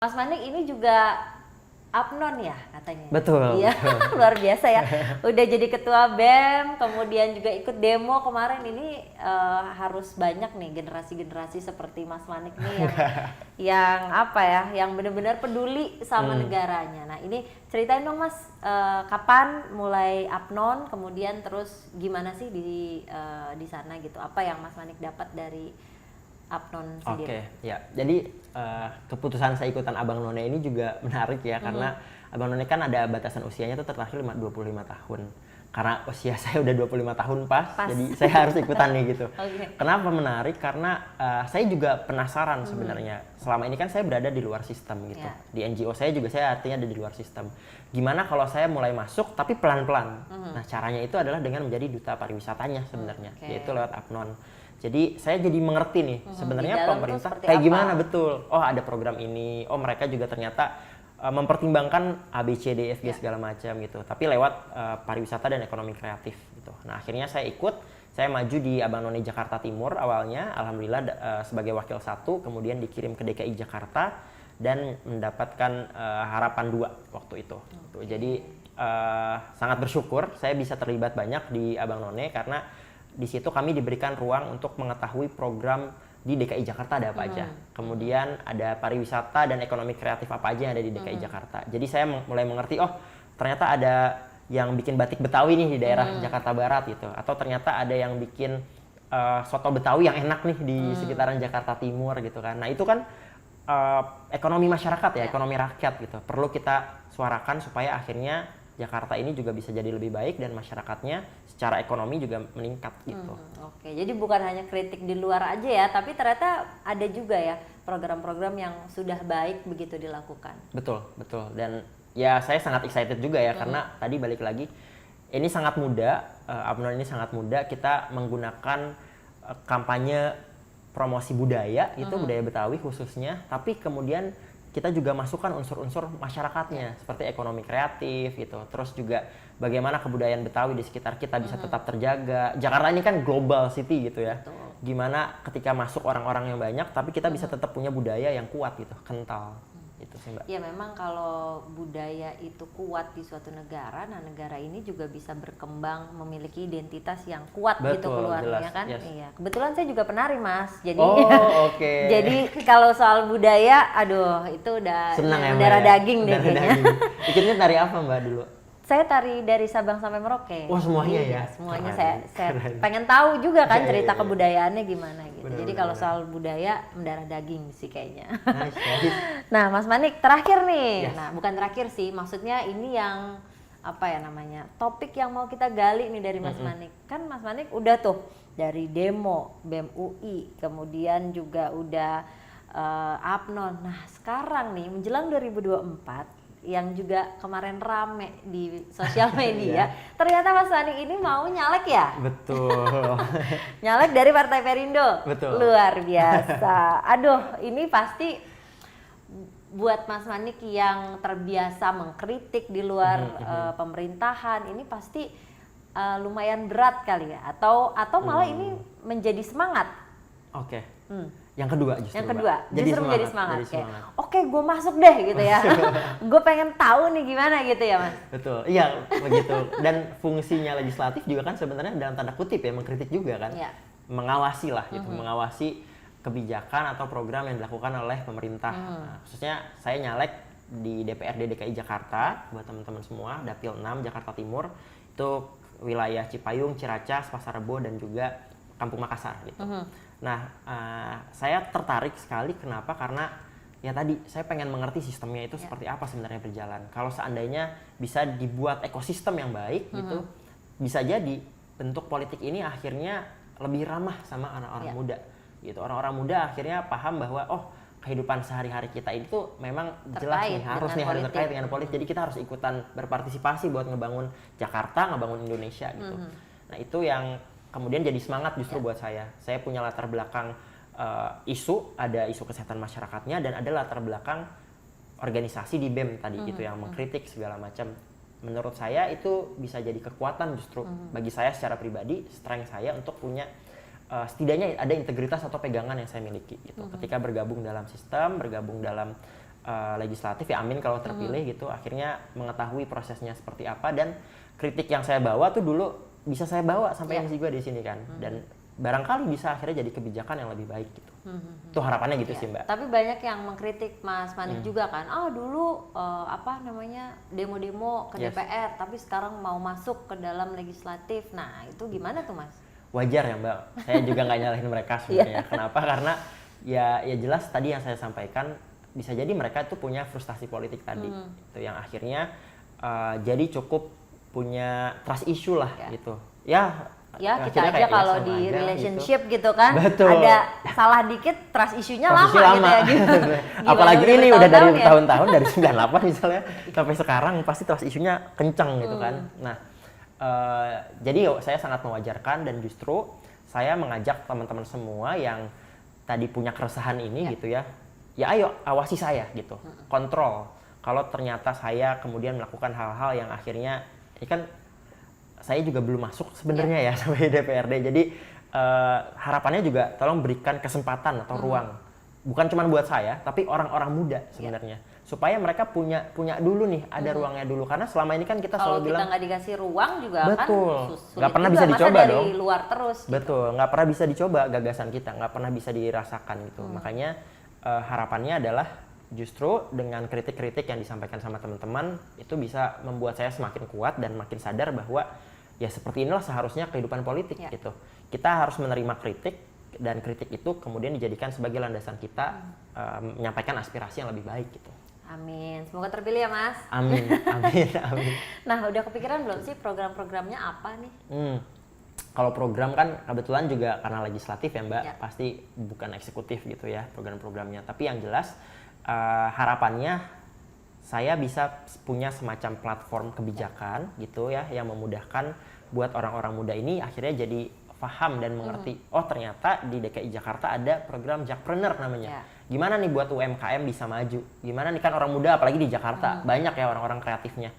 Mas Manik ini juga Apnon ya katanya. Betul. Iya, luar biasa ya. Udah jadi ketua BEM, kemudian juga ikut demo kemarin ini harus banyak nih generasi-generasi seperti Mas Manik nih yang apa ya, yang benar-benar peduli sama negaranya. Nah ini ceritain dong Mas, kapan mulai Apnon, kemudian terus gimana sih di sana gitu? Apa yang Mas Manik dapat dari Apnon sendiri? Oke, ya. Jadi keputusan saya ikutan Abang None ini juga menarik ya, karena Abang None kan ada batasan usianya tuh terakhir 25 tahun. Karena usia saya udah 25 tahun pas. Jadi saya harus ikutan nih gitu. Okay. Kenapa menarik? Karena saya juga penasaran sebenarnya. Selama ini kan saya berada di luar sistem gitu. Yeah. Di NGO saya juga saya artinya ada di luar sistem. Gimana kalau saya mulai masuk tapi pelan-pelan? Nah caranya itu adalah dengan menjadi duta pariwisatanya sebenarnya, yaitu lewat Apnon. Jadi saya jadi mengerti nih sebenarnya pemerintah kayak gimana betul. Oh ada program ini. Oh mereka juga ternyata mempertimbangkan A, B, C, D, F, G segala macam gitu. Tapi lewat pariwisata dan ekonomi kreatif gitu. Nah akhirnya saya ikut. Saya maju di Abang None Jakarta Timur awalnya. Alhamdulillah sebagai wakil 1. Kemudian dikirim ke DKI Jakarta dan mendapatkan harapan 2 waktu itu. Jadi sangat bersyukur saya bisa terlibat banyak di Abang None karena di situ kami diberikan ruang untuk mengetahui program di DKI Jakarta ada apa aja. Kemudian ada pariwisata dan ekonomi kreatif apa aja yang ada di DKI Jakarta. Jadi saya mulai mengerti, oh ternyata ada yang bikin batik Betawi nih di daerah Jakarta Barat gitu. Atau ternyata ada yang bikin soto Betawi yang enak nih di sekitaran Jakarta Timur gitu kan. Nah itu kan ekonomi masyarakat ya, ekonomi rakyat gitu. Perlu kita suarakan supaya akhirnya Jakarta ini juga bisa jadi lebih baik dan masyarakatnya secara ekonomi juga meningkat gitu. Oke, jadi bukan hanya kritik di luar aja ya, tapi ternyata ada juga ya program-program yang sudah baik begitu dilakukan. Betul, betul. Dan ya saya sangat excited juga ya karena tadi balik lagi ini sangat muda, Apnon ini sangat muda. Kita menggunakan kampanye promosi budaya itu budaya Betawi khususnya, tapi kemudian kita juga masukkan unsur-unsur masyarakatnya seperti ekonomi kreatif gitu. Terus juga bagaimana kebudayaan Betawi di sekitar kita bisa tetap terjaga. Jakarta ini kan global city gitu ya. Betul. Gimana ketika masuk orang-orang yang banyak tapi kita bisa tetap punya budaya yang kuat gitu, kental. Itu sih Mbak. Ya memang kalau budaya itu kuat di suatu negara, nah negara ini juga bisa berkembang memiliki identitas yang kuat gitu keluarnya kan. Yes. Iya. Kebetulan saya juga penari Mas. Jadi jadi kalau soal budaya, aduh itu udah senang ya, darah daging deh kayaknya. Ikutnya tari apa Mbak dulu? Saya tari dari Sabang sampai Merauke. Oh semuanya ya? Keren. Semuanya saya pengen tahu juga kan cerita kebudayaannya gimana gitu. Bener, jadi kalau soal budaya mendarah daging sih kayaknya. Nice. Nah Mas Manik terakhir nih, nah bukan terakhir sih, maksudnya ini yang apa ya namanya, topik yang mau kita gali nih dari Mas Manik. Kan Mas Manik udah tuh dari demo BEM UI, kemudian juga udah Apnon. Nah sekarang nih menjelang 2024 yang juga kemarin rame di sosial media, ternyata Mas Manik ini mau nyalek ya? Betul. Nyalek dari Partai Perindo. Betul. Luar biasa. Aduh, ini pasti buat Mas Manik yang terbiasa mengkritik di luar pemerintahan, ini pasti lumayan berat kali ya? Atau malah ini menjadi semangat? Oke. Yang kedua justru. Yang kedua, justru menjadi semangat. Oke, gue masuk deh gitu ya. Gue pengen tahu nih gimana gitu ya Mas. Betul, iya begitu. Dan fungsinya legislatif juga kan sebenarnya dalam tanda kutip ya mengkritik juga kan. Yeah. Mengawasi lah gitu, mengawasi kebijakan atau program yang dilakukan oleh pemerintah. Nah, khususnya saya nyalek di DPRD DKI Jakarta, buat teman-teman semua, Dapil 6 Jakarta Timur, itu wilayah Cipayung, Ciracas, Pasar Rebo dan juga Kampung Makassar gitu. Nah, saya tertarik sekali kenapa? Karena ya tadi saya pengen mengerti sistemnya itu seperti apa sebenarnya berjalan. Kalau seandainya bisa dibuat ekosistem yang baik gitu, bisa jadi bentuk politik ini akhirnya lebih ramah sama orang-orang muda gitu. Orang-orang muda akhirnya paham bahwa oh kehidupan sehari-hari kita itu memang jelas nih harus terkait dengan politik. Jadi kita harus ikutan berpartisipasi buat ngebangun Jakarta, ngebangun Indonesia gitu. Nah itu yang kemudian jadi semangat justru buat saya. Saya punya latar belakang isu, ada isu kesehatan masyarakatnya dan ada latar belakang organisasi di BEM tadi gitu yang mengkritik segala macam. Menurut saya itu bisa jadi kekuatan justru bagi saya secara pribadi, strength saya untuk punya setidaknya ada integritas atau pegangan yang saya miliki gitu. Ketika bergabung dalam sistem, bergabung dalam legislatif ya, amin kalau terpilih gitu, akhirnya mengetahui prosesnya seperti apa, dan kritik yang saya bawa tuh dulu bisa saya bawa sampai MC gue di sini kan, dan barangkali bisa akhirnya jadi kebijakan yang lebih baik gitu. Itu harapannya gitu sih Mbak. Tapi banyak yang mengkritik Mas Manik juga kan, dulu demo-demo ke DPR, tapi sekarang mau masuk ke dalam legislatif. Nah itu gimana tuh Mas? Wajar ya Mbak, saya juga nggak nyalahin mereka sebenarnya. Kenapa? Karena ya jelas tadi yang saya sampaikan, bisa jadi mereka tuh punya frustasi politik tadi, itu yang akhirnya jadi cukup punya trust issue lah gitu. Ya kita aja kalau di relationship gitu kan, betul, ada salah dikit trust issue-nya lama gitu ya gitu. Apalagi ini udah dari tahun-tahun, dari 98 misalnya sampai sekarang pasti trust issue-nya kencang gitu kan. Nah jadi saya sangat mewajarkan, dan justru saya mengajak teman-teman semua yang tadi punya keresahan ini gitu ya ayo awasi saya gitu, kontrol kalau ternyata saya kemudian melakukan hal-hal yang akhirnya ini kan saya juga belum masuk sebenarnya ya sampai DPRD. Jadi harapannya juga tolong berikan kesempatan atau ruang, bukan cuma buat saya, tapi orang-orang muda sebenarnya, supaya mereka punya dulu nih, ada ruangnya dulu. Karena selama ini kan kita selalu bilang kalau kita nggak dikasih ruang juga betul, kan nggak pernah bisa dicoba dari dong. Luar terus. Betul, nggak pernah bisa dicoba gagasan kita, nggak pernah bisa dirasakan gitu. Makanya harapannya adalah justru dengan kritik-kritik yang disampaikan sama teman-teman itu bisa membuat saya semakin kuat dan makin sadar bahwa ya seperti inilah seharusnya kehidupan politik gitu. Kita harus menerima kritik, dan kritik itu kemudian dijadikan sebagai landasan kita menyampaikan aspirasi yang lebih baik gitu. Amin, semoga terpilih ya Mas. Amin, amin, amin. Nah udah kepikiran belum sih program-programnya apa nih? Kalau program kan kebetulan juga karena legislatif ya Mbak, pasti bukan eksekutif gitu ya program-programnya. Tapi yang jelas harapannya saya bisa punya semacam platform kebijakan gitu ya, yang memudahkan buat orang-orang muda ini akhirnya jadi paham dan mengerti, oh ternyata di DKI Jakarta ada program Jakpreneur namanya. Gimana nih buat UMKM bisa maju? Gimana nih kan orang muda apalagi di Jakarta, banyak ya orang-orang kreatifnya.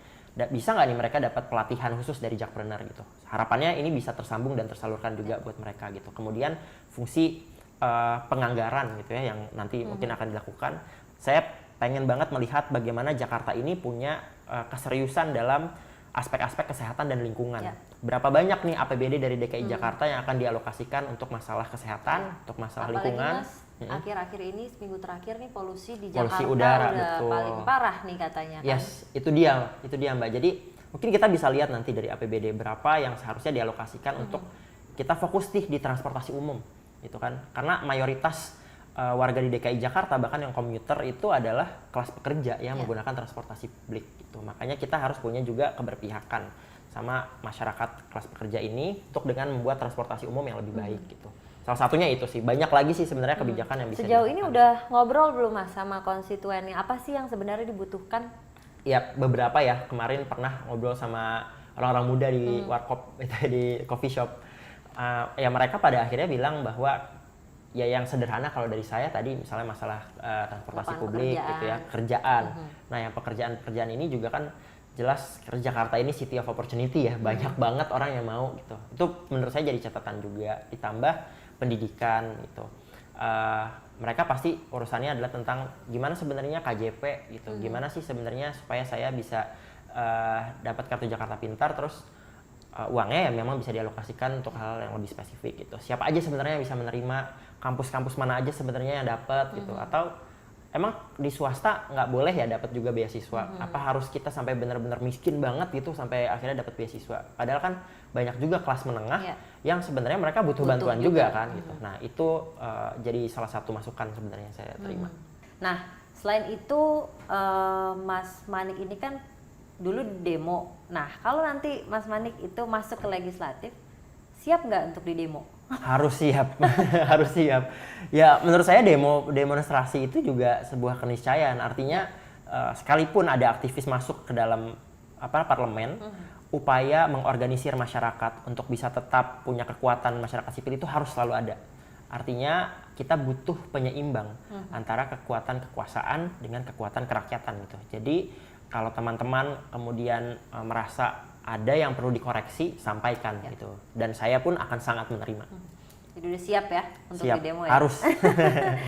Bisa nggak nih mereka dapat pelatihan khusus dari Jakpreneur gitu. Harapannya ini bisa tersambung dan tersalurkan juga buat mereka gitu. Kemudian fungsi penganggaran gitu ya yang nanti mungkin akan dilakukan. Saya pengen banget melihat bagaimana Jakarta ini punya keseriusan dalam aspek-aspek kesehatan dan lingkungan. Berapa banyak nih APBD dari DKI Jakarta yang akan dialokasikan untuk masalah kesehatan, untuk masalah lingkungan. Mas, akhir-akhir ini seminggu terakhir nih polusi di Polusi Jakarta udara, udah betul, paling parah nih katanya kan. Yes, itu dia Mbak. Jadi mungkin kita bisa lihat nanti dari APBD berapa yang seharusnya dialokasikan untuk kita fokus nih di transportasi umum gitu kan. Karena mayoritas warga di DKI Jakarta bahkan yang komuter itu adalah kelas pekerja yang menggunakan transportasi publik gitu. Makanya kita harus punya juga keberpihakan sama masyarakat kelas pekerja ini untuk dengan membuat transportasi umum yang lebih baik gitu. Salah satunya itu sih, banyak lagi sih sebenarnya kebijakan yang bisa sejauh ini udah ngobrol belum Mas sama konstituennya, apa sih yang sebenarnya dibutuhkan? Ya beberapa ya, kemarin pernah ngobrol sama orang-orang muda di warkop, di coffee shop. Ya mereka pada akhirnya bilang bahwa ya yang sederhana kalau dari saya tadi misalnya masalah transportasi publik gitu ya, kerjaan. Nah yang pekerjaan ini juga kan jelas Jakarta ini city of opportunity ya, banyak banget orang yang mau gitu. Itu menurut saya jadi catatan juga, ditambah pendidikan gitu. Mereka pasti urusannya adalah tentang gimana sebenarnya KJP gitu, gimana sih sebenarnya supaya saya bisa dapat kartu Jakarta Pintar, terus uangnya ya memang bisa dialokasikan untuk hal yang lebih spesifik gitu. Siapa aja sebenarnya yang bisa menerima, kampus-kampus mana aja sebenarnya yang dapat gitu, atau emang di swasta nggak boleh ya dapat juga beasiswa? Apa harus kita sampai benar-benar miskin banget gitu sampai akhirnya dapat beasiswa? Padahal kan banyak juga kelas menengah yang sebenarnya mereka butuh bantuan juga kan gitu. Nah itu jadi salah satu masukan sebenarnya yang saya terima. Nah selain itu Mas Manik ini kan dulu demo. Nah kalau nanti Mas Manik itu masuk ke legislatif, siap nggak untuk di demo? Harus siap, harus siap. Ya menurut saya demonstrasi itu juga sebuah keniscayaan. Artinya sekalipun ada aktivis masuk ke dalam parlemen, upaya mengorganisir masyarakat untuk bisa tetap punya kekuatan masyarakat sipil itu harus selalu ada. Artinya kita butuh penyeimbang antara kekuatan kekuasaan dengan kekuatan kerakyatan gitu. Jadi kalau teman-teman kemudian merasa ada yang perlu dikoreksi, sampaikan gitu. Dan saya pun akan sangat menerima. Jadi udah siap ya untuk siap, di demo ya? Harus.